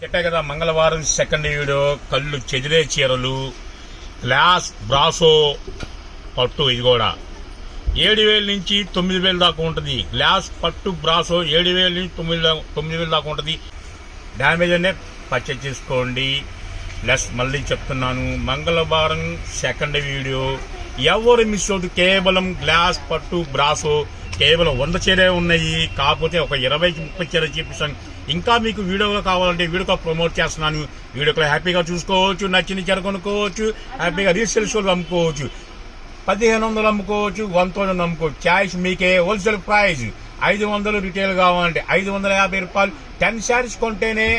చెప్పా కదా మంగళవారం సెకండ్ వీడియో కళ్ళు చెదిరే చీరలు గ్లాస్ బ్రాసో పట్టు ఇది కూడా 7,000 నుంచి 9,000 దాకా ఉంటుంది. గ్లాస్ పట్టు బ్రాసో 7,000 నుంచి 9,000 దాకా ఉంటుంది. డ్యామేజ్ అనే పర్చేజ్ చేసుకోండి. ప్లస్ మళ్ళీ చెప్తున్నాను, మంగళవారం సెకండ్ వీడియో ఎవరు మిస్ అవుతుంది. కేవలం గ్లాస్ పట్టు బ్రాసో కేవలం 100 చీరే ఉన్నాయి. కాకపోతే ఒక 20-30 చీర చూపిస్తాను. ఇంకా మీకు వీడియోగా కావాలంటే వీడియోగా ప్రమోట్ చేస్తున్నాను. వీడియోలో హ్యాపీగా చూసుకోవచ్చు, నచ్చిన చీర కొనుక్కోవచ్చు, హ్యాపీగా రీసేల్ షోలు అమ్ముకోవచ్చు. 1,500 అమ్ముకోవచ్చు, 1,000 అమ్ముకోవచ్చు. చాయిస్ మీకే. హోల్సేల్ ప్రైస్ 500 రిటైల్ కావాలంటే 550 రూపాయలు. 10 శారీస్ కొంటేనే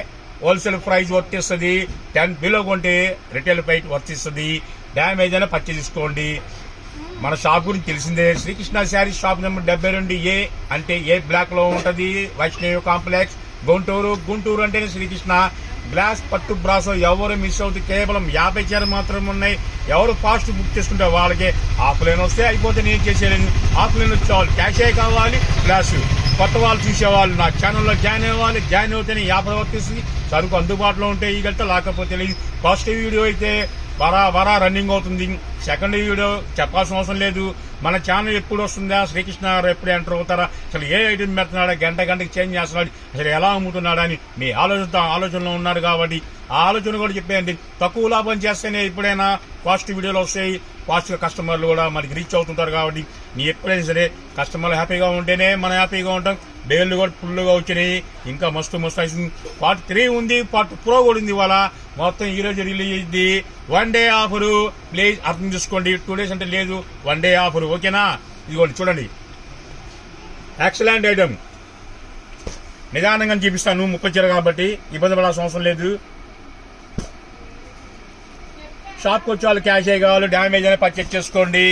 హోల్సేల్ ప్రైస్ వర్తిస్తుంది. 10 బిలో కొంటే రిటైల్ ప్రైస్ వర్తిస్తుంది. డ్యామేజ్ అయినా పర్చేజ్ చేసుకోండి. మన షాప్ గురించి తెలిసిందే. Srikrishna sari shop number 72A అంటే ఏ బ్లాక్ లో ఉంటది. వైష్ణవి కాంప్లెక్స్ గుంటూరు అంటేనే శ్రీకృష్ణ. గ్లాస్ పట్టు బ్రాసో ఎవరు మిస్ అవుతుంది. కేవలం 50 చీరలు మాత్రమే ఉన్నాయి. ఎవరు ఫాస్ట్ బుక్ చేసుకుంటే వాళ్ళకి ఆఫ్లైన్ వస్తే అయిపోతే నేను చేసేయలేను. ఆఫ్లైన్ వచ్చే వాళ్ళు క్యాషే కావాలి. గ్లాస్ కొత్త వాళ్ళు చూసేవాళ్ళు నా ఛానల్లో జాయిన్ అవ్వాలి. జాయిన్ అవుతేనే 50 వర్తిస్తుంది. సరుకు అందుబాటులో ఉంటే ఈగలతో, లేకపోతే లేదు. ఫస్ట్ వీడియో అయితే వరా రన్నింగ్ అవుతుంది. సెకండ్ వీడియో చెప్పాల్సిన అవసరం లేదు. మన ఛానల్ ఎప్పుడు వస్తుందా, శ్రీకృష్ణ గారు ఎప్పుడు ఎంటర్ అవుతారా, అసలు ఏ ఐటమ్ పెడుతున్నాడా, గంటకి చేంజ్ చేస్తున్నాడు, అసలు ఎలా అమ్ముతున్నాడా అని మీ ఆలోచనలో ఉన్నారు. కాబట్టి ఆ ఆలోచన కూడా చెప్పేయండి. తక్కువ లాభం చేస్తేనే ఎప్పుడైనా ఫాస్ట్ వీడియోలు వస్తాయి. ఫాస్ట్ గా కస్టమర్లు కూడా మనకి రీచ్ అవుతుంటారు. కాబట్టి నీ ఎప్పుడైనా సరే కస్టమర్లు హ్యాపీగా ఉంటేనే మనం హ్యాపీగా ఉంటాం. డేళ్లు కూడా ఫుల్గా వచ్చినాయి. ఇంకా మస్తు అవుతుంది. పార్ట్ 3 ఉంది, పార్ట్ 4 కూడా ఉంది. ఇవాళ మొత్తం ఈ రోజు రిలీజ్ అయింది. 1 డే ఆఫర్. ప్లీజ్ అర్థం చేసుకోండి. 2 days అంటే లేదు, 1 day ఆఫర్. ఓకేనా? ఇదిగోండి చూడండి, ఎక్సలెంట్ ఐటమ్. నిదానంగా చూపిస్తాను. 30 చీర కాబట్టి ఇబ్బంది పడాల్సిన అవసరం లేదు. షాప్కి వచ్చే వాళ్ళు క్యాష్ కావాలి. డ్యామేజ్ అయినా పర్చేజ్ చేసుకోండి.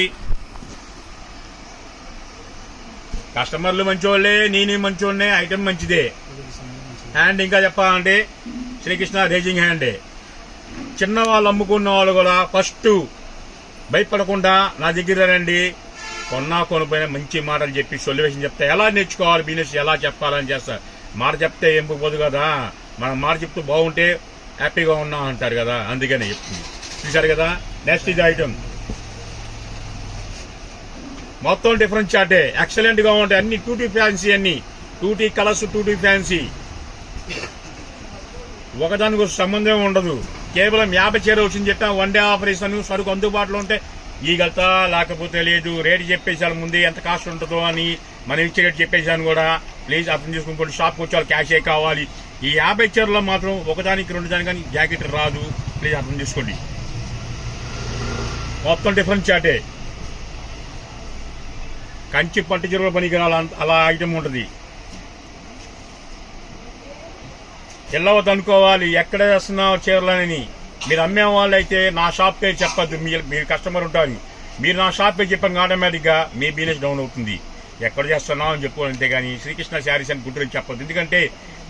కస్టమర్లు మంచోళ్ళే, నేను మంచోళ్ళే, ఐటమ్ మంచిదే. హ్యాండ్ ఇంకా చెప్పాలంటే శ్రీకృష్ణ రేజింగ్ హ్యాండే. చిన్న వాళ్ళు అమ్ముకున్న వాళ్ళు కూడా ఫస్ట్ భయపడకుండా నా దగ్గర రండి. కొనిపోయినా మంచి మాటలు చెప్పి సొల్యూషన్ చెప్తా. ఎలా నేర్చుకోవాలి బిజినెస్, ఎలా చెప్పాలని చేస్తా. మాట చెప్తే ఏం పోదు కదా. మనం మాట చెప్తూ బాగుంటే హ్యాపీగా ఉన్నాం అంటారు కదా, అందుకనే చెప్తుంది. చూశారు కదా. నెక్స్ట్ ఇది ఐటమ్ మొత్తం డిఫరెంట్ చార్టే. ఎక్సలెంట్ గా ఉంటాయి. అన్ని 2T ఫ్యాన్సీ, అన్ని 2T కలర్స్, 2T ఫ్యాన్సీ. ఒకదానికి సంబంధం ఉండదు. కేవలం 50 చీర వచ్చింది చెప్పా. 1 day ఆఫర్ ఇస్తాను. సరుకు అందుబాటులో ఉంటే ఈగలతా, లేకపోతే లేదు. రేటు చెప్పేసాను ముందే ఎంత కాస్ట్ ఉంటుందో అని. మనం ఇచ్చే రేటు చెప్పేసాను కూడా. ప్లీజ్ అర్థం చేసుకుని షాప్కి వచ్చే క్యాషే కావాలి. ఈ 50 చీరలో మాత్రం ఒకదానికి 2 దానికి కానీ జాకెట్ రాదు. ప్లీజ్ అర్థం చేసుకోండి. మొత్తం డిఫరెంట్ చాటే. కంచి పట్టు చీరలు పనికిరాలి, అలా ఐటమ్ ఉంటుంది. వెళ్ళవద్దు అనుకోవాలి ఎక్కడ వేస్తున్నావు చీరలని. మీరు అమ్మే వాళ్ళు అయితే నా షాప్ పేరు చెప్పద్దు. మీరు కస్టమర్ ఉంటారు. మీరు నా షాప్ పేరు చెప్పాను ఆటోమేటిక్ గా మీ బిజినెస్ డౌన్ అవుతుంది. ఎక్కడ చేస్తున్నావు అని చెప్పుకోవాలి. అంతేగాని శ్రీకృష్ణ శారీస్ అని గుంటూరు చెప్పద్దు. ఎందుకంటే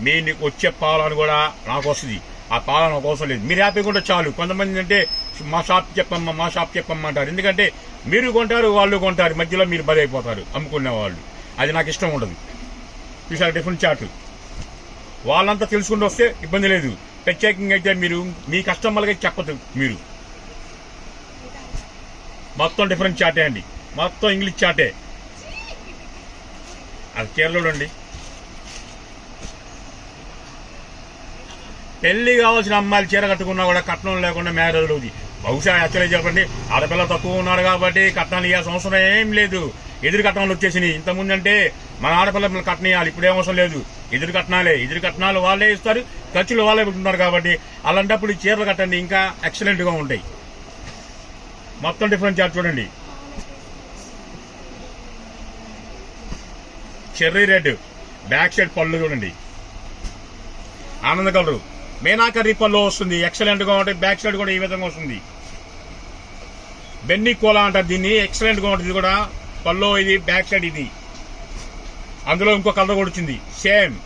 మీకు వచ్చే పాలన కూడా నాకు వస్తుంది. ఆ పాలన నాకు అవసరం లేదు. మీరు హ్యాపీగా ఉంటే చాలు. కొంతమంది అంటే మా షాప్ చెప్పమ్మా అంటారు. ఎందుకంటే మీరు కొంటారు, వాళ్ళు కొంటారు, మధ్యలో మీరు బలైపోతారు అమ్ముకునే వాళ్ళు. అది నాకు ఇష్టం ఉండదు. చూసారు డిఫరెంట్ చార్ట్. వాళ్ళంతా తెలుసుకుంటూ వస్తే ఇబ్బంది లేదు. ప్రత్యేకంగా అయితే మీరు మీ కస్టమర్లకి చెప్పదు. మీరు మొత్తం డిఫరెంట్ చార్టే అండి. మొత్తం ఇంగ్లీష్ చార్టే. అది చీరలో అండి. పెళ్లి కావాల్సిన అమ్మాయిలు చీర కట్టుకున్నా కూడా కట్నం లేకుండా మ్యారేజ్ అవుతుంది. బహుశా యాక్చువల్గా చెప్పండి, ఆడపిల్ల తక్కువ ఉన్నారు కాబట్టి కట్నాలు ఇవ్వాల్సిన అవసరం ఏం లేదు. ఎదురు కట్నాలు వచ్చేసినాయి. ఇంతకుముందు అంటే మన ఆడపిల్ల కట్నం ఇవ్వాలి, ఇప్పుడేం అవసరం లేదు. ఎదురు కట్నాలు వాళ్ళే ఇస్తారు, ఖర్చులు వాళ్ళే పెట్టుకుంటారు. కాబట్టి అలాంటప్పుడు ఈ చీరలు కట్టండి, ఇంకా ఎక్సలెంట్ గా ఉంటాయి. మొత్తం డిఫరెంట్ చార్ట్ చూడండి. చెర్రీ రెడ్ బ్యాక్ సైడ్ పళ్ళు చూడండి. ఆనంద కలరు మేనాకర్రీ పళ్ళు వస్తుంది. ఎక్సలెంట్ గా ఉంటాయి. బ్యాక్ సైడ్ కూడా ఈ విధంగా వస్తుంది. బెన్నీ కోలా అంటారు దీన్ని. ఎక్సలెంట్ గా ఉంటుంది కూడా పళ్ళు. ఇది బ్యాక్ సైడ్. ఇది అందులో ఇంకో కలర్ కూడా వచ్చింది సేమ్.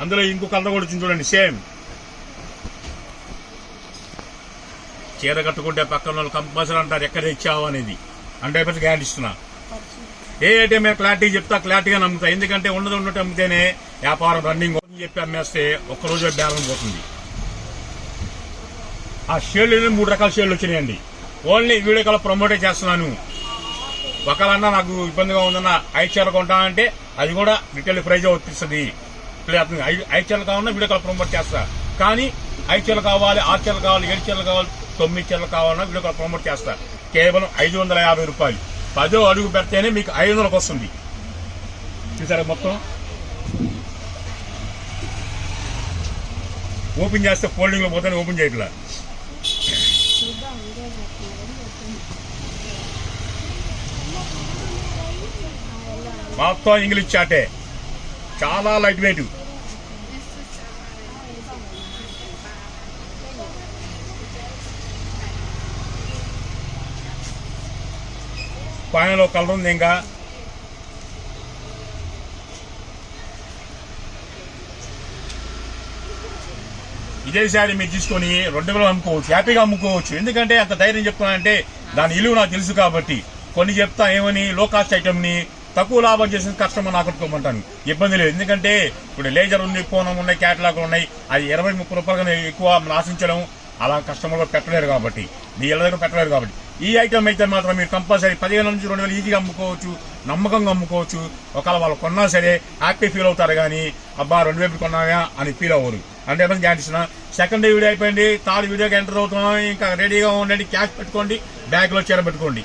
అందులో ఇంకో కలర్ కూడా వచ్చింది చూడండి సేమ్. చీర కట్టుకుంటే పక్కన వాళ్ళు కంపల్సరీ అంటారు ఎక్కడ తెచ్చావు అనేది. 100% గ్యారెంటీ ఇస్తున్నా. ఏ ఐటమ్ క్లారిటీ చెప్తా, క్లారిటీగా నమ్ముతా. ఎందుకంటే ఉన్నట్టు అమ్మితేనే వ్యాపారం రన్నింగ్. చెప్పి అమ్మేస్తే ఒక్కరోజు బేరం పోతుంది. ఆ షేడ్లు 3 రకాల షేడ్లు వచ్చినాయండి. ఓన్లీ వీడియో కాల్ ప్రమోటే చేస్తున్నాను. ఒకవేళ నాకు ఇబ్బందిగా ఉందన్న 5 చీరలు కొంటానంటే అది కూడా రిటైల్ ప్రైజ్ వర్తిస్తుంది. 5 చీరలు కావాలన్నా వీడియో కాల్ ప్రమోట్ చేస్తా. కానీ 5 చీరలు కావాలి, 6 చీరలు కావాలి, 7 చీరలు కావాలి, 9 చీరలు కావాలన్నా వీడియో కాల్ ప్రమోట్ చేస్తా. కేవలం 550 రూపాయలు. 10 అడుగు పెడితేనే మీకు 500కు వస్తుంది. చూసారా మొత్తం ఓపెన్ చేస్తే ఫోల్డింగ్ లో పోతే ఓపెన్ చేయట్లా. మొత్తం ఇంగ్లీష్ చాటే, చాలా లైట్ వెయిట్. పైనలో కలర్ ఉంది. ఇంకా ఇదే శారీ మీరు తీసుకొని 2,000 అమ్ముకోవచ్చు, హ్యాపీగా అమ్ముకోవచ్చు. ఎందుకంటే అంత ధైర్యం చెప్తున్నానంటే దాని విలువ నాకు తెలుసు కాబట్టి. కొన్ని చెప్తా ఏమని లో కాస్ట్ ఐటమ్ ని తక్కువ లాభం చేసిన కస్టమర్ ఆకట్టుకోమంటాను. ఇబ్బంది లేదు. ఎందుకంటే ఇప్పుడు లేజర్ ఉంది, పూనం ఉన్నాయి, క్యాటలాగ్ ఉన్నాయి. అది 20-30 రూపాయలు ఎక్కువ ఆశించడం అలా కస్టమర్లు పెట్టలేరు కాబట్టి, మీ ఇళ్ళ దగ్గర పెట్టలేరు కాబట్టి. ఈ ఐటమ్ అయితే మాత్రం మీరు కంపల్సరీ 15,000 నుంచి 2,000 ఈజీగా అమ్ముకోవచ్చు, నమ్మకంగా అమ్ముకోవచ్చు. ఒకవేళ వాళ్ళు కొన్నా సరే హ్యాపీ ఫీల్ అవుతారు. కానీ అబ్బా 2,000 కొన్నాయా అని ఫీల్ అవ్వరు. అంటే గ్యారెంటీ ఇస్తున్నా. సెకండ్ వీడియో అయిపోయింది, థర్డ్ వీడియోకి ఎంటర్ అవుతున్నాం. ఇంకా రెడీగా ఉండండి, క్యాష్ పెట్టుకోండి, బ్యాగ్ లో చీర పెట్టుకోండి.